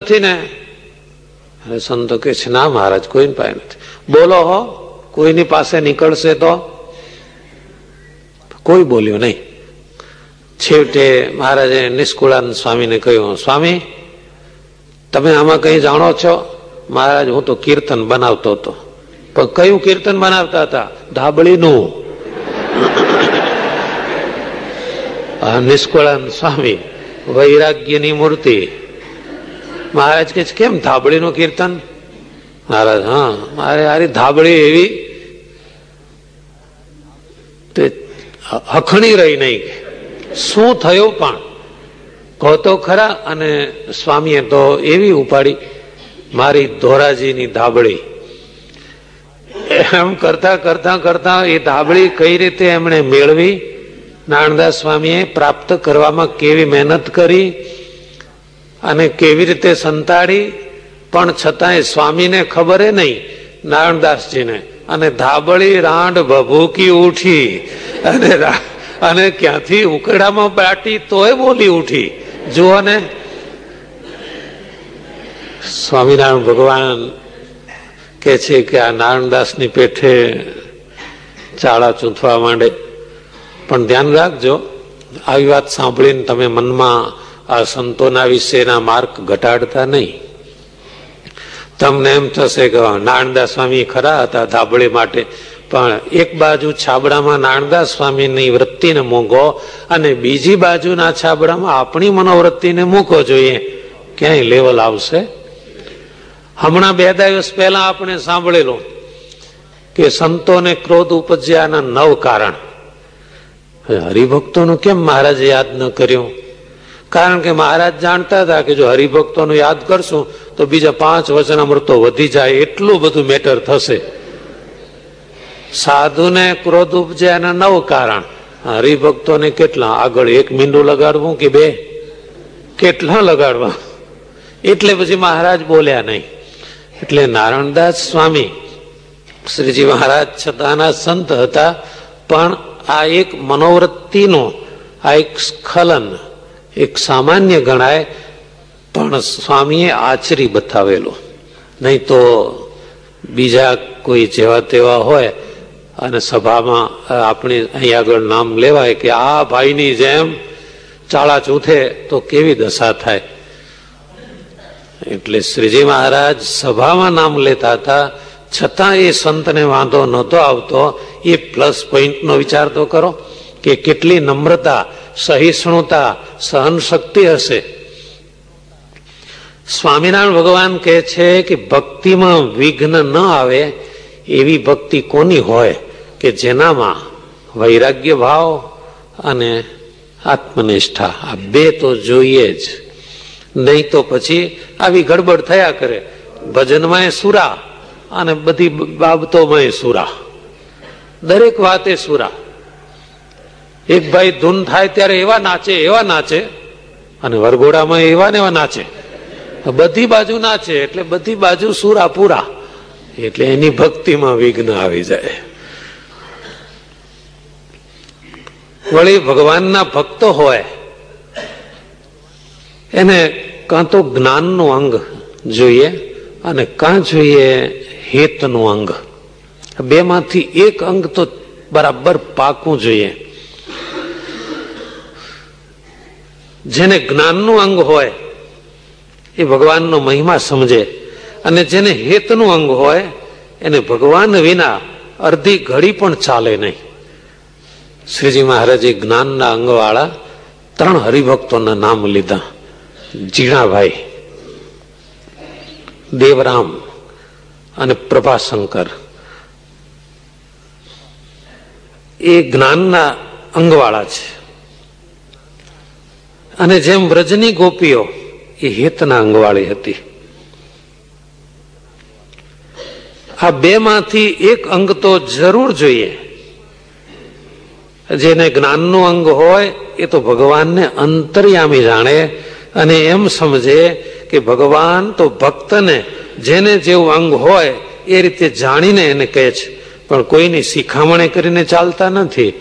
નથી ને? સંતો કે છે ના મહારાજ કોઈની પાસે નથી. બોલો હો, કોઈની પાસે નીકળશે તો? કોઈ બોલ્યો નહીં. છેવટે મહારાજે નિષ્કુળાનંદ સ્વામીને કહ્યું, સ્વામી તમે આમાં કઈ જાણો છો? મહારાજ હું તો કીર્તન બનાવતો હતો. પણ કયું કીર્તન બનાવતા હતા? ધાબળીનું. નિષ્કુળાનંદ સ્વામી વૈરાગ્યની મૂર્તિ. મહારાજ કે કેમ ધાબળીનું કીર્તન? મહારાજ હા મારે આરી ધાબળી એવી તે હખણી રહી નહીં. શું થયું પણ કહો તો ખરા. અને સ્વામીએ તો એવી ઉપાડી મારી ધોરાજીની ધાબળી. એમ કરતા કરતા કરતા એ ધાબળી કઈ રીતે એમણે મેળવી, નારણદાસ સ્વામીએ પ્રાપ્ત કરવામાં કેવી મહેનત કરી અને કેવી રીતે સંતાડી, પણ છતાંય સ્વામીને ખબર નહીં નારણદાસજીને. અને ધાબળી રાંડ ભભૂકી ઉઠી અને ક્યાંથી ઉકડામાં બાટી તોય બોલી ઉઠી. જુઓ ને, સ્વામિનારાયણ ભગવાન કે છે કે આ નારણદાસની પેઠે ચાળા ચૂંથવા માંડે. પણ ધ્યાન રાખજો, આવી વાત સાંભળીને તમે મનમાં આ સંતોના વિશેના માર્ક ઘટાડતા નહીં. તમને એમ થશે કે નારણદાસ સ્વામી ખરા હતા ધાબળી માટે, પણ એક બાજુ છાબડામાં નારણદાસ સ્વામીની વૃત્તિને મૂકો અને બીજી બાજુના છાબડામાં આપણી મનોવૃત્તિને મૂકો, જોઈએ ક્યાંય લેવલ આવશે. હમણાં 2 દિવસ પહેલા આપણે સાંભળેલું કે સંતોને ક્રોધ ઉપજ્યાના 9 કારણ. હરિભક્તોનું કેમ મહારાજે યાદ ન કર્યું? કારણ કે મહારાજ જાણતા હતા કે જો હરિભક્તોનું યાદ કરશું તો બીજા 5 વચનામૃતો વધી જાય, એટલું બધું મેટર થશે. સાધુને ક્રોધ ઉપજ્યાના 9 કારણ. હરિભક્તોને કેટલા? આગળ 1 મીંડું લગાડવું કે 2? કેટલા લગાડવા? એટલે પછી મહારાજ બોલ્યા નહીં. એટલે નારણદાસ સ્વામી શ્રીજી મહારાજ છતાંના સંત હતા, પણ આ એક મનોવૃત્તિનો આ એક સ્ખલન, એક સામાન્ય ગણાય, પણ સ્વામીએ આચરી બતાવેલો. નહીં તો બીજા કોઈ જેવા તેવા હોય અને સભામાં આપણે અહીં આગળ નામ લેવાય કે આ ભાઈની જેમ ચાળા ચૂથે તો કેવી દશા થાય. એટલે શ્રીજી મહારાજ સભામાં નામ લેતા હતા, છતાં એ સંતને વાંધો નહોતો આવતો. એ પ્લસ પોઈન્ટનો વિચાર તો કરો કે કેટલી નમ્રતા, સહિષ્ણુતા, સહન શક્તિ હશે. સ્વામિનારાયણ ભગવાન કહે છે કે ભક્તિમાં વિઘ્ન ન આવે એવી ભક્તિ કોની હોય કે જેનામાં વૈરાગ્ય ભાવ અને આત્મનિષ્ઠા, આ 2 તો જોઈએ જ. નહીં તો પછી આવી ગડબડ થયા કરે. ભજનમાં સુરા અને બધી બાબતોમાં સુરા, દરેક વાતે સુરા. એક ભાઈ ધૂન થાય ત્યારે એવા નાચે અને વરઘોડામાં એવા ને એવા નાચે, બધી બાજુ નાચે, એટલે બધી બાજુ સુરા પૂરા. એટલે એની ભક્તિમાં વિઘ્ન આવી જાય. વળી ભગવાનના ભક્તો હોય એને કાં તો જ્ઞાનનું અંગ જોઈએ અને કાં જોઈએ હેતનું અંગ. 2માંથી એક અંગ તો બરાબર પાકવું જોઈએ. જેને જ્ઞાનનું અંગ હોય એ ભગવાનનો મહિમા સમજે, અને જેને હેતનું અંગ હોય એને ભગવાન વિના અડધી ઘડી પણ ચાલે નહીં. શ્રીજી મહારાજે જ્ઞાનના અંગવાળા 3 હરિભક્તોના નામ લીધા. જીણાભાઈ, દેવરામ અને પ્રભાશંકર. એ જ્ઞાનના અંગવાળા છે. અને જેમ વ્રજની ગોપીઓ એ હેતના અંગવાળી હતી. આ 2માંથી એક અંગ તો જરૂર જોઈએ. જેને જ્ઞાનનું અંગ હોય એ તો ભગવાનને અંતર્યામી જાણે અને એમ સમજે કે ભગવાન તો ભક્તને જેને જેવું અંગ હોય એ રીતે જાણીને એને કહે છે. પણ કોઈની શિખામણી કરીને ચાલતા નથી.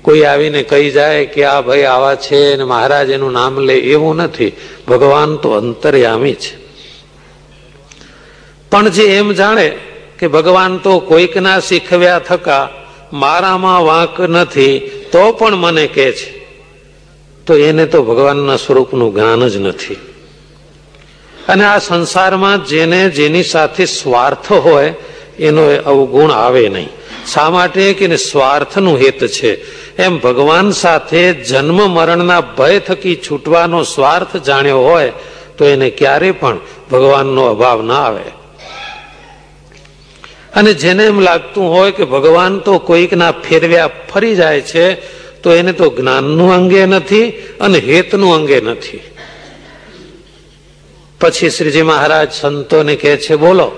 કોઈ આવીને કહી જાય કે આ ભાઈ આવા છે અને મહારાજ એનું નામ લે, એવું નથી. ભગવાન તો અંતર્યામી છે. પણ જે એમ જાણે કે ભગવાન તો કોઈકના શીખવ્યા થકા મારામાં વાંક નથી તો પણ મને કહે છે, તો એને તો ભગવાનના સ્વરૂપનું જ્ઞાન જ નથી. અને આ સંસારમાં જેને જેની સાથે સ્વાર્થ હોય એનો અવગુણ આવે નહીં. શા માટે કે સ્વાર્થનું હેત છે. એમ ભગવાન સાથે જન્મ મરણના ભય થકી છૂટવાનો સ્વાર્થ જાણ્યો હોય તો એને ક્યારે પણ ભગવાનનો અભાવ ના આવે. અને જેને એમ લાગતું હોય કે ભગવાન તો કોઈકના ફેરવ્યા ફરી જાય છે, તો એને તો જ્ઞાનનું અંગે નથી અને હેતનું અંગે નથી. પછી શ્રીજી મહારાજ સંતોને કહે છે, બોલો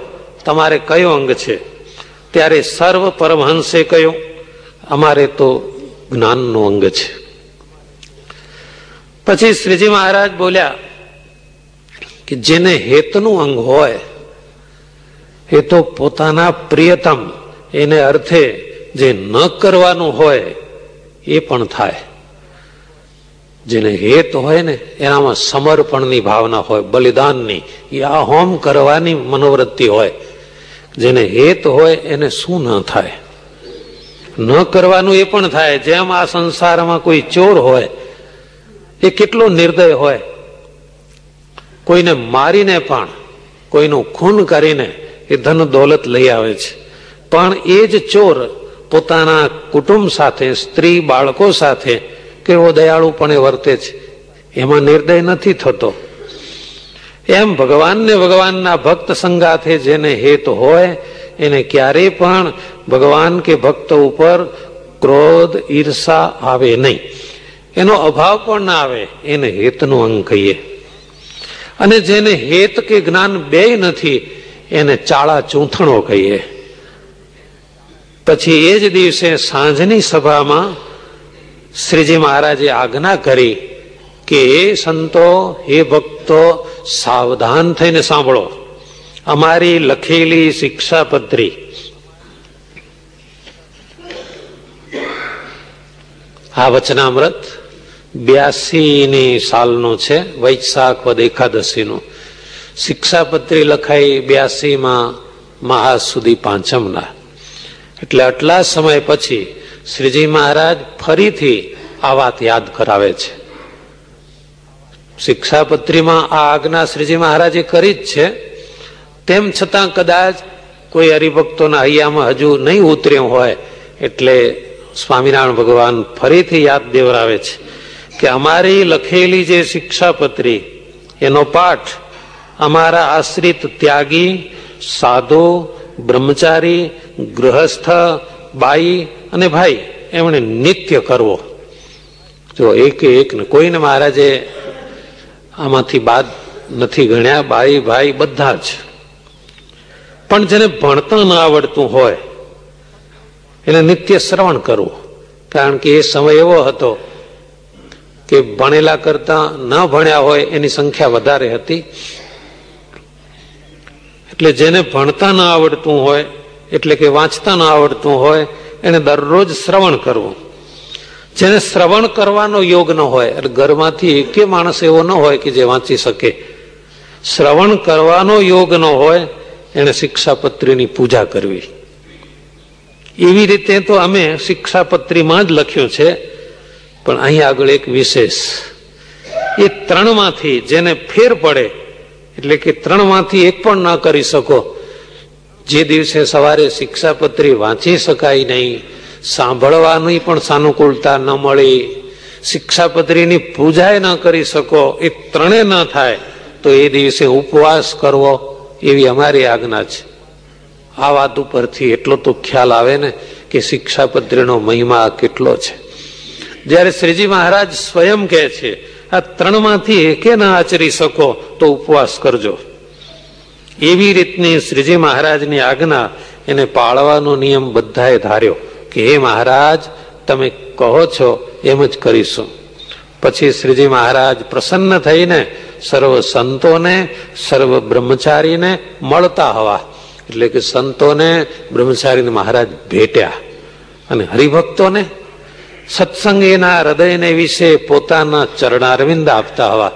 તમારે કયો અંગ છે? ત્યારે સર્વ પરમહંસે કહ્યું, અમારે તો જ્ઞાનનું અંગ છે. પછી શ્રીજી મહારાજ બોલ્યા કે જેને હેતનું અંગ હોય એ તો પોતાના પ્રિયતમ એને અર્થે જે ન કરવાનું હોય એ પણ થાય. જેને હેત હોય ને એનામાં સમર્પણની ભાવના હોય, બલિદાનની, આ હોમ કરવાની મનોવૃત્તિ હોય. જેને હેત હોય એને શું ન થાય? ન કરવાનું એ પણ થાય. જેમ આ સંસારમાં કોઈ ચોર હોય એ કેટલો નિર્દય હોય, કોઈને મારીને પણ, કોઈનું ખૂન કરીને એ ધન દોલત લઈ આવે છે. પણ એ જ ચોર પોતાના કુટુંબ સાથે, સ્ત્રી બાળકો સાથે કેવો દયાળુપણે વર્તે છે, એમાં નિર્દય નથી થતો. એમ ભગવાનને ભગવાનના ભક્ત સંગાથે જેને હેત હોય એને ક્યારેય પણ ભગવાન કે ભક્ત ઉપર ક્રોધ ઈર્ષા આવે નહીં, એનો અભાવ પણ ના આવે. એને હેતનું અંગ કહીએ. અને જેને હેત કે જ્ઞાન બેય નથી એને ચાળા ચૂંથણો કહીએ. પછી એ જ દિવસે સાંજની સભામાં શ્રીજી મહારાજે આજ્ઞા કરી કે હે સંતો, હે ભક્તો, સાવધાન થઈને સાંભળો. અમારી લખેલી શિક્ષાપત્રી આ વચનામૃત 82ની સાલનું છે, વૈશાખ વદ એકાદશીનું. શિક્ષાપત્રી લખાઈ 82માં મહા સુધી પાંચમના. એટલે આટલા સમય પછી શ્રીજી મહારાજ ફરીથી આ વાત યાદ કરાવે છે. શિક્ષાપત્રીમાં આ આજ્ઞા શ્રીજી મહારાજે કરી જ છે. તેમ છતાં કદાચ કોઈ હરિભક્તોના હૈયામાં હજુ નહીં ઉતર્યું હોય એટલે સ્વામિનારાયણ ભગવાન ફરીથી યાદ દેવરાવે છે કે અમારી લખેલી જે શિક્ષાપત્રી એનો પાઠ અમારા આશ્રિત ત્યાગી, સાધુ, બ્રહ્મચારી, ગૃહસ્થ, બાઈ અને ભાઈ એમણે નિત્ય કરવો. જો એક ને કોઈને મહારાજે આમાંથી બાદ નથી ગણ્યા, બાઈ ભાઈ બધા જ. પણ જેને ભણતા ન આવડતું હોય એને નિત્ય શ્રવણ કરવું. કારણ કે એ સમય એવો હતો કે ભણેલા કરતા ન ભણ્યા હોય એની સંખ્યા વધારે હતી. એટલે જેને ભણતા ન આવડતું હોય, એટલે કે વાંચતા ન આવડતું હોય, એને દરરોજ શ્રવણ કરવું. જેને શ્રવણ કરવાનો યોગ ન હોય, એટલે ઘરમાંથી એકે માણસ એવો ન હોય કે જે વાંચી શકે, શ્રવણ કરવાનો યોગ ન હોય એને શિક્ષાપત્રીની પૂજા કરવી. એવી રીતે તો અમે શિક્ષાપત્રીમાં જ લખ્યું છે. પણ અહીં આગળ એક વિશેષ, એ ત્રણમાંથી જેને ફેર પડે, એટલે કે ત્રણમાંથી એક પણ ના કરી શકો, જે દિવસે સવારે શિક્ષાપત્રી વાંચી શકાય નહીં, સાંભળવાની પણ સાનુકૂળતા ન મળી, શિક્ષાપત્રીની પૂજા ન કરી શકો, એ ત્રણે ન થાય તો એ દિવસે ઉપવાસ કરવો, એવી અમારી આજ્ઞા છે. આ વાત ઉપરથી એટલો તો ખ્યાલ આવે ને કે શિક્ષાપત્રીનો મહિમા કેટલો છે. જ્યારે શ્રીજી મહારાજ સ્વયં કહે છે આ ત્રણમાંથી એકે ના આચરી શકો તો ઉપવાસ કરજો, એવી રીતની શ્રીજી મહારાજની આજ્ઞા એને પાળવાનો નિયમ બધાએ ધાર્યો કે હે મહારાજ તમે કહો છો એમ જ કરીશું. પછી શ્રીજી મહારાજ પ્રસન્ન થઈને સર્વ સંતોને, સર્વ બ્રહ્મચારીને મળતા હવા, એટલે કે સંતોને, બ્રહ્મચારીને મહારાજ ભેટ્યા. અને હરિભક્તોને સત્સંગ એના હૃદયને વિશે પોતાના ચરણારવિંદ આપતા હવા.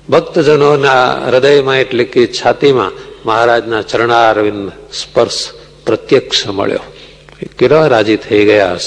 ભક્તજનોના હૃદયમાં એટલે કે છાતીમાં મહારાજના ચરણારવિંદ સ્પર્શ પ્રત્યક્ષ મળ્યો. કેવા રાજી થઈ ગયા હશે.